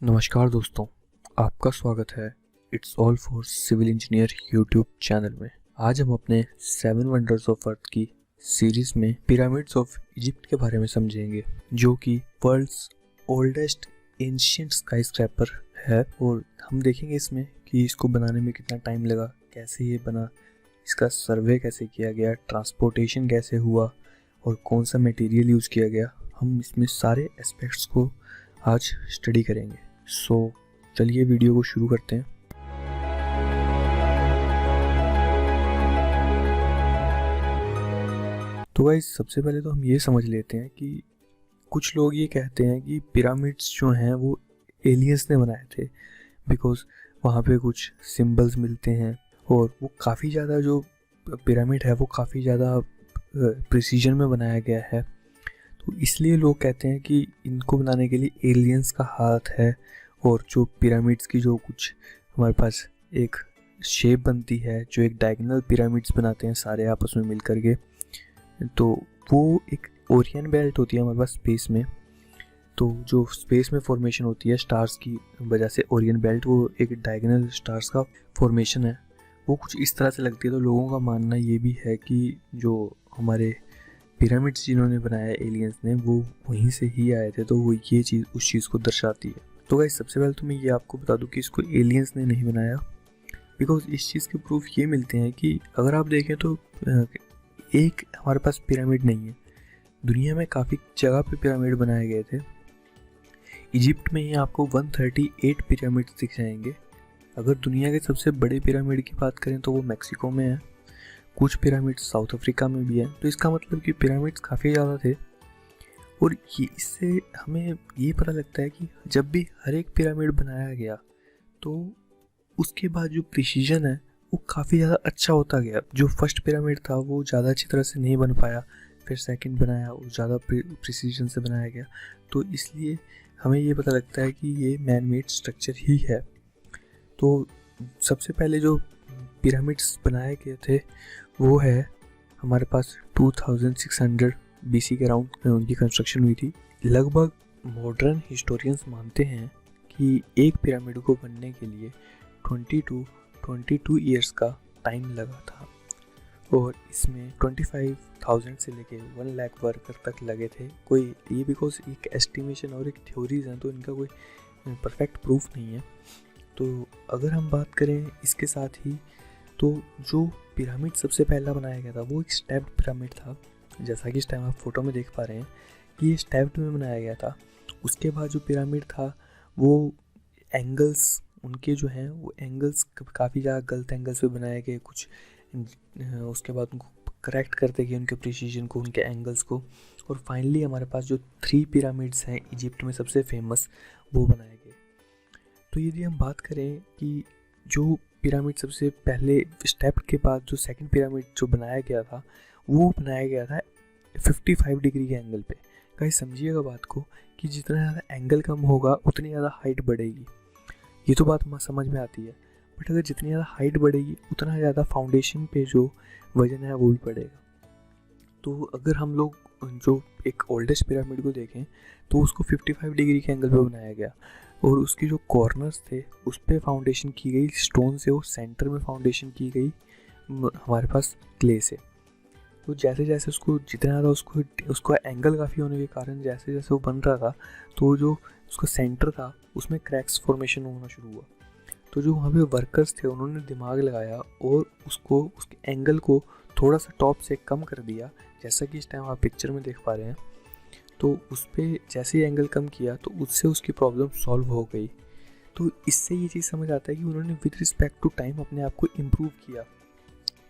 नमस्कार दोस्तों, आपका स्वागत है it's all for civil engineer YouTube channel में। आज हम अपने 7 वंडर्स ऑफ अर्थ की सीरीज में पिरामिड्स ऑफ इजिप्ट के बारे में समझेंगे, जो कि वर्ल्ड्स ओल्डेस्ट एंशिएंट स्काईस्क्रैपर है। और हम देखेंगे इसमें कि इसको बनाने में कितना टाइम लगा, कैसे ये बना, इसका सर्वे कैसे किया गया, ट्रांसपोर्टेशन कैसे हुआ और कौन सा मटेरियल यूज़ किया गया। हम इसमें सारे एस्पेक्ट्स को आज स्टडी करेंगे। चलिए वीडियो को शुरू करते हैं। तो गाइस, सबसे पहले तो हम ये समझ लेते हैं कि कुछ लोग ये कहते हैं कि पिरामिड्स जो हैं वो एलियंस ने बनाए थे, बिकॉज वहाँ पे कुछ सिंबल्स मिलते हैं और वो काफ़ी ज़्यादा, जो पिरामिड है वो काफ़ी ज़्यादा प्रिसीजन में बनाया गया है। तो इसलिए लोग कहते हैं कि इनको बनाने के लिए एलियंस का हाथ है। और जो पिरामिड्स की जो कुछ हमारे पास एक शेप बनती है, जो एक डायगोनल पिरामिड्स बनाते हैं सारे आपस में मिल कर के, तो वो एक ओरियन बेल्ट होती है हमारे पास स्पेस में। तो जो स्पेस में फॉर्मेशन होती है स्टार्स की वजह से, ओरियन बेल्ट वो एक डायगोनल स्टार्स का फॉर्मेशन है, वो कुछ इस तरह से लगती है। तो लोगों का मानना ये भी है कि जो हमारे पिरामिड्स जिन्होंने बनाया एलियंस ने, वो वहीं से ही आए थे। तो वो ये चीज़ उस चीज़ को दर्शाती है। तो गाइस, सबसे पहले तो मैं ये आपको बता दूं कि इसको एलियंस ने नहीं बनाया, बिकॉज इस चीज़ के प्रूफ ये मिलते हैं कि अगर आप देखें तो एक हमारे पास पिरामिड नहीं है, दुनिया में काफ़ी जगह पे पिरामिड बनाए गए थे। इजिप्ट में ही आपको 138 पिरामिड दिख जाएंगे। अगर दुनिया के सबसे बड़े पिरामिड की बात करें तो वो मैक्सिको में है, कुछ पिरामिड साउथ अफ्रीका में भी है। तो इसका मतलब कि पिरामिड्स काफ़ी ज़्यादा थे। और ये इससे हमें ये पता लगता है कि जब भी हर एक पिरामिड बनाया गया तो उसके बाद जो प्रिसीजन है वो काफ़ी ज़्यादा अच्छा होता गया। जो फर्स्ट पिरामिड था वो ज़्यादा अच्छी तरह से नहीं बन पाया, फिर सेकंड बनाया, वो ज़्यादा प्रिसीजन से बनाया गया। तो इसलिए हमें ये पता लगता है कि ये मैन मेड स्ट्रक्चर ही है। तो सबसे पहले जो पिरामिड्स बनाए गए थे वो है हमारे पास 2600 BC के अराउंड में उनकी कंस्ट्रक्शन हुई थी। लगभग मॉडर्न हिस्टोरियंस मानते हैं कि एक पिरामिड को बनने के लिए 22 ईयर्स का टाइम लगा था। और इसमें 25,000 से लेके 1 लाख वर्कर तक लगे थे। कोई ये बिकॉज एक एस्टिमेशन और एक थ्योरीज हैं, तो इनका कोई परफेक्ट प्रूफ नहीं है। तो अगर हम बात करें इसके साथ ही, तो जो पिरामिड सबसे पहला बनाया गया था वो एक स्टेप्ड पिरामिड था। जैसा कि इस टाइम आप फोटो में देख पा रहे हैं कि ये स्टेप्ड में बनाया गया था। उसके बाद जो पिरामिड था वो एंगल्स उनके जो हैं वो एंगल्स काफ़ी ज़्यादा गलत एंगल्स पे बनाए गए कुछ। उसके बाद उनको करेक्ट करते गए, उनके प्रिसीजन को, उनके एंगल्स को। और फाइनली हमारे पास जो 3 पिरामिड्स हैं इजिप्ट में सबसे फेमस, वो बनाए गए। तो यदि हम बात करें कि जो पिरामिड सबसे पहले स्टेप के बाद जो सेकंड पिरामिड जो बनाया गया था वो बनाया गया था 55 डिग्री के एंगल पे। गाइस, समझिएगा बात को कि जितना ज़्यादा एंगल कम होगा उतनी ज़्यादा हाइट बढ़ेगी। ये तो बात समझ में आती है, बट अगर जितनी ज़्यादा हाइट बढ़ेगी उतना ज़्यादा फाउंडेशन पे जो वजन है वो भी बढ़ेगा। तो अगर हम लोग जो एक ओल्डेस्ट पिरामिड को देखें तो उसको 55 डिग्री के एंगल पे बनाया गया और उसकी जो कॉर्नर्स थे उस पर फाउंडेशन की गई स्टोन से, और सेंटर में फाउंडेशन की गई हमारे पास क्ले से। तो जैसे जैसे उसको जितना ज़्यादा उसको एंगल काफ़ी होने के कारण जैसे जैसे वो बन रहा था, तो जो उसका सेंटर था उसमें क्रैक्स फॉर्मेशन होना शुरू हुआ। तो जो वहाँ पे वर्कर्स थे उन्होंने दिमाग लगाया और उसके एंगल को थोड़ा सा टॉप से कम कर दिया, जैसा कि इस टाइम आप पिक्चर में देख पा रहे हैं। तो उस पर जैसे ही एंगल कम किया तो उससे उसकी प्रॉब्लम सॉल्व हो गई। तो इससे ये चीज़ समझ आता है कि उन्होंने विद रिस्पेक्ट टू टाइम अपने आप को इम्प्रूव किया।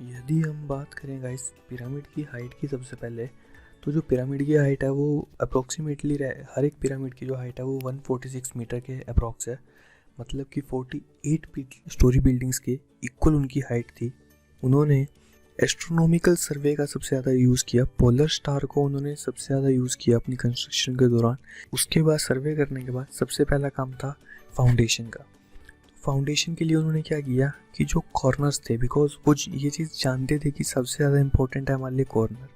यदि हम बात करें गाइस पिरामिड की हाइट की, सबसे पहले तो जो पिरामिड की हाइट है वो अप्रोक्सीमेटली हर एक पिरामिड की जो हाइट है वो 146 मीटर के अप्रॉक्स है। मतलब कि 48 स्टोरी बिल्डिंग्स के इक्वल उनकी हाइट थी। उन्होंने एस्ट्रोनॉमिकल सर्वे का सबसे ज़्यादा यूज़ किया, पोलर स्टार को उन्होंने सबसे ज़्यादा यूज़ किया अपनी कंस्ट्रक्शन के दौरान। उसके बाद सर्वे करने के बाद सबसे पहला काम था फाउंडेशन का। फाउंडेशन के लिए उन्होंने क्या किया कि जो कॉर्नर्स थे, बिकॉज वो ये चीज़ जानते थे कि सबसे ज़्यादा इंपॉर्टेंट है हमारे लिए कॉर्नर,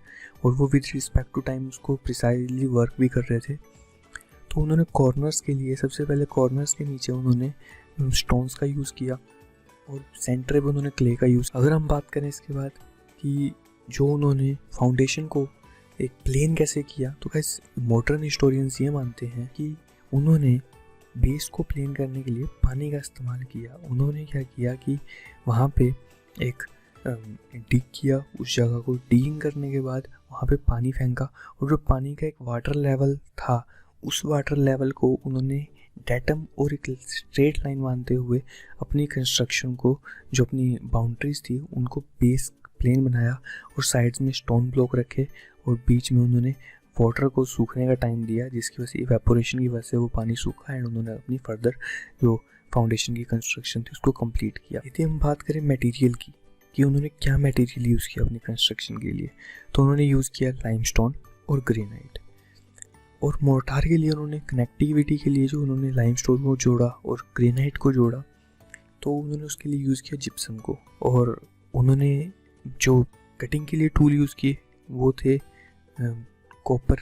और वो विद रिस्पेक्ट टू टाइम उसको प्रिसाइजली वर्क भी कर रहे थे। तो उन्होंने कॉर्नर्स के लिए सबसे पहले कॉर्नर्स के नीचे उन्होंने स्टोन्स का यूज़ किया और सेंटर पे उन्होंने क्ले का यूज़। अगर हम बात करें इसके बाद कि जो उन्होंने फाउंडेशन को एक प्लेन कैसे किया, तो गाइस मॉडर्न हिस्टोरियंस ये मानते हैं कि उन्होंने बेस को प्लेन करने के लिए पानी का इस्तेमाल किया। उन्होंने क्या किया कि वहाँ पे एक डिग किया, उस जगह को डिगिंग करने के बाद वहाँ पे पानी फेंका और जो पानी का एक वाटर लेवल था उस वाटर लेवल को उन्होंने डेटम और एक स्ट्रेट लाइन मानते हुए अपनी कंस्ट्रक्शन को, जो अपनी बाउंड्रीज थी उनको बेस प्लेन बनाया और साइड्स में स्टोन ब्लॉक रखे और बीच में उन्होंने वाटर को सूखने का टाइम दिया, जिसकी वजह से इवेपोरेशन की वजह से वो पानी सूखा एंड उन्होंने अपनी फर्दर जो फाउंडेशन की कंस्ट्रक्शन थी उसको कंप्लीट किया। यदि हम बात करें मटेरियल की कि उन्होंने क्या मटेरियल यूज़ किया अपनी कंस्ट्रक्शन के लिए, तो उन्होंने यूज़ किया लाइमस्टोन और ग्रेनाइट। और मोर्टार के लिए उन्होंने कनेक्टिविटी के लिए जो उन्होंने लाइमस्टोन को जोड़ा और ग्रेनाइट को जोड़ा, तो उन्होंने उसके लिए यूज़ किया जिप्सम को। और उन्होंने जो कटिंग के लिए टूल यूज़ किए वो थे कॉपर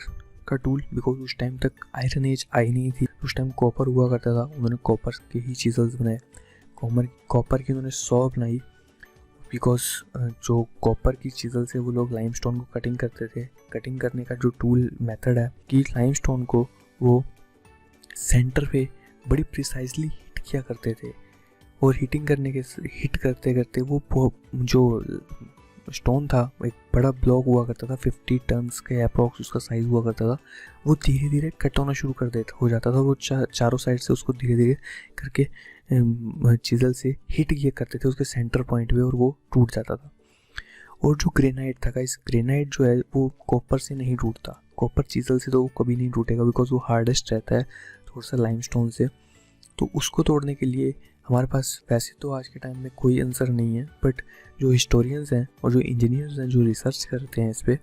का टूल, बिकॉज उस टाइम तक आयरन एज आई नहीं थी, उस टाइम कॉपर हुआ करता था। उन्होंने कॉपर के ही चीज़ल्स बनाए, कॉपर की उन्होंने सॉ बनाई, बिकॉज जो कॉपर की चीज़ल से वो लोग लाइमस्टोन को कटिंग करते थे। कटिंग करने का जो टूल मेथड है कि लाइमस्टोन को वो सेंटर पे बड़ी प्रिसाइजली हिट किया करते थे और हिट करते करते वो जो स्टोन था एक बड़ा ब्लॉक हुआ करता था, 50 टन्स के अप्रॉक्स उसका साइज़ हुआ करता था, वो धीरे धीरे कट होना शुरू हो जाता था। वो चारों साइड से उसको धीरे धीरे करके चीज़ल से हिट किया करते थे उसके सेंटर पॉइंट पे और वो टूट जाता था। और जो ग्रेनाइट था, इस ग्रेनाइट जो है वो कॉपर से नहीं टूटता, कॉपर चीज़ल से तो वो कभी नहीं टूटेगा बिकॉज वो हार्डेस्ट रहता है थोड़ा सा लाइमस्टोन से। तो उसको तोड़ने के लिए हमारे पास वैसे तो आज के टाइम में कोई आंसर नहीं है, बट जो हिस्टोरियंस हैं और जो इंजीनियर्स हैं जो रिसर्च करते हैं इस पर,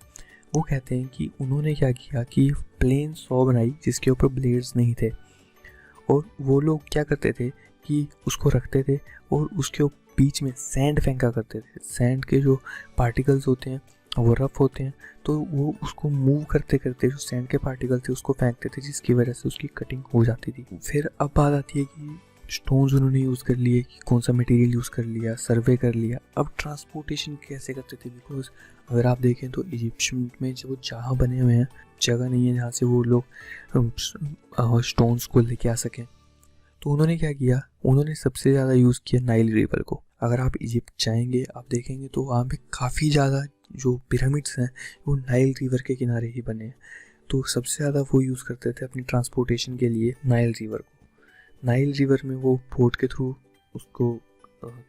वो कहते हैं कि उन्होंने क्या किया कि प्लेन सॉ बनाई जिसके ऊपर ब्लेड्स नहीं थे और वो लोग क्या करते थे कि उसको रखते थे और उसके बीच में सैंड फेंका करते थे। सैंड के जो पार्टिकल्स होते हैं वो रफ होते हैं, तो वो उसको मूव करते करते जो सैंड के पार्टिकल थे उसको फेंकते थे, जिसकी वजह से उसकी कटिंग हो जाती थी। फिर अब बात आती है कि स्टोन्स उन्होंने यूज़ कर लिए, कि कौन सा मटेरियल यूज़ कर लिया, सर्वे कर लिया। अब ट्रांसपोर्टेशन कैसे करते थे, बिकॉज अगर आप देखें तो इजिप्शियन में जब वो जहाँ बने हुए हैं जगह नहीं है जहाँ से वो लोग स्टोन्स को लेके आ सकें, तो उन्होंने क्या किया, उन्होंने सबसे ज़्यादा यूज़ किया नाइल रिवर को। अगर आप इजिप्ट जाएंगे आप देखेंगे तो वहाँ पे काफ़ी ज़्यादा जो पिरामिड्स हैं वो नाइल रिवर के किनारे ही बने हैं। तो सबसे ज़्यादा वो यूज़ करते थे अपनी ट्रांसपोर्टेशन के लिए नाइल रिवर को। नाइल रिवर में वो बोट के थ्रू उसको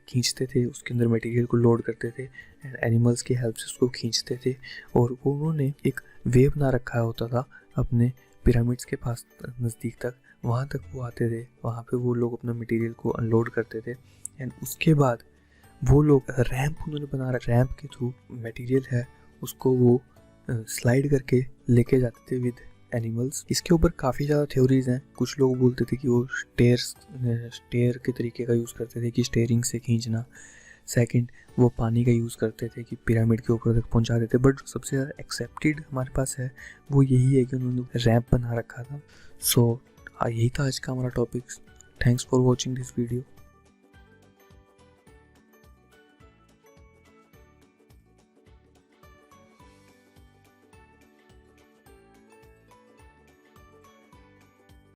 खींचते थे, उसके अंदर मटेरियल को लोड करते थे एंड एनिमल्स की हेल्प से उसको खींचते थे। और वो उन्होंने एक वे बना रखा होता था अपने पिरामिड्स के पास नज़दीक तक, वहाँ तक वो आते थे, वहाँ पे वो लोग अपना मटेरियल को अनलोड करते थे एंड उसके बाद वो लोग रैंप उन्होंने बना रखा, रैंप के थ्रू मटेरियल है उसको वो स्लाइड करके लेके जाते थे विद एनिमल्स। इसके ऊपर काफ़ी ज़्यादा थ्योरीज हैं। कुछ लोग बोलते थे कि वो स्टेयर के तरीके का यूज़ करते थे कि स्टेयरिंग से खींचना। सेकंड, वो पानी का यूज़ करते थे कि पिरामिड के ऊपर तक पहुंचाते थे। बट जो सबसे ज़्यादा एक्सेप्टेड हमारे पास है वो यही है कि उन्होंने रैंप बना रखा था। सो यही था आज का हमारा topic. Thanks for watching this video.